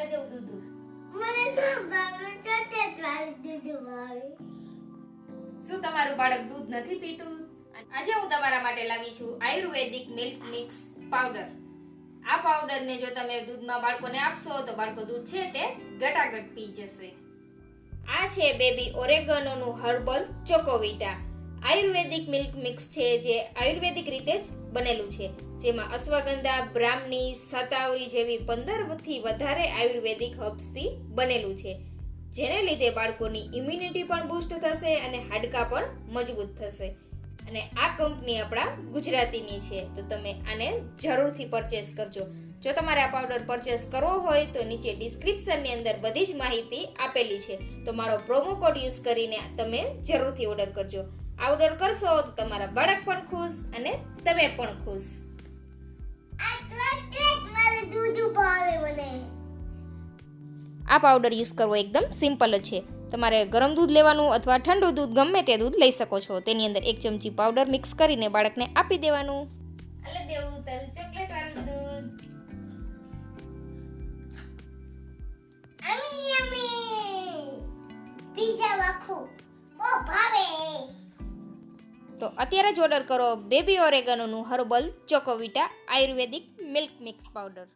હાલે દેવું દૂધ. મને તો ભાવે ચોકલેટ વાળું દૂધ ભાવે. શું તમારું બાળક દૂધ નથી પીતું? આજે હું તમારા માટે લાવી છું આયુર્વેદિક મિલ્ક મિક્સ પાવડર. આ પાવડરને જો તમે દૂધમાં બાળકોને આપશો તો બાળકો દૂધ છે તે ગટાગટ પી જશે. આ છે બેબી ઓરેગનોનું હર્બલ ચોકોવીટા. આયુર્વેદિક મિલ્ક મિક્સ છે જે આયુર્વેદિક રીતે જ બનેલું છે, જેમાં અશ્વગંધા, બ્રાહ્મણી, શતાવરી જેવી 15 થી વધારે આયુર્વેદિક હર્બ્સથી બનેલું છે, જેને લીધે બાળકોની ઇમ્યુનિટી પણ બૂસ્ટ થશે અને હાડકાં પણ મજબૂત થશે. અને આ કંપની આપણા ગુજરાતીની છે, તો તમે આને જરૂરથી પરચેસ કરજો. જો તમારે આ પાવડર પરચેસ કરવો હોય તો નીચે ડિસ્ક્રિપ્શનની અંદર બધી જ માહિતી આપેલી છે, તો મારો પ્રોમો કોડ યુઝ કરીને તમે જરૂરથી ઓર્ડર કરજો. આ ઓર્ડર કરશો તો તમારા બાળક પણ ખુશ અને તમે પણ ખુશ. આ ચોકલેટ વાળું દૂધ ભાવે મને. આ પાવડર યુઝ કરવો એકદમ સિમ્પલ જ છે. તમારે ગરમ દૂધ લેવાનું અથવા ઠંડુ દૂધ ગમે તે દૂધ લઈ શકો છો. તેની અંદર 1 ચમચી પાવડર મિક્સ કરીને બાળકને આપી દેવાનું. હાલે દેવું તારું ચોકલેટ વાળું દૂધ. અમી અમી પીઝા વાખો ઓ ભાવે. તો અત્યારે જ ઓર્ડર કરો બેબી ઓરેગનોનું હર્બલ ચોકોવીટા આયુર્વેદિક મિલ્ક મિક્સ પાવડર.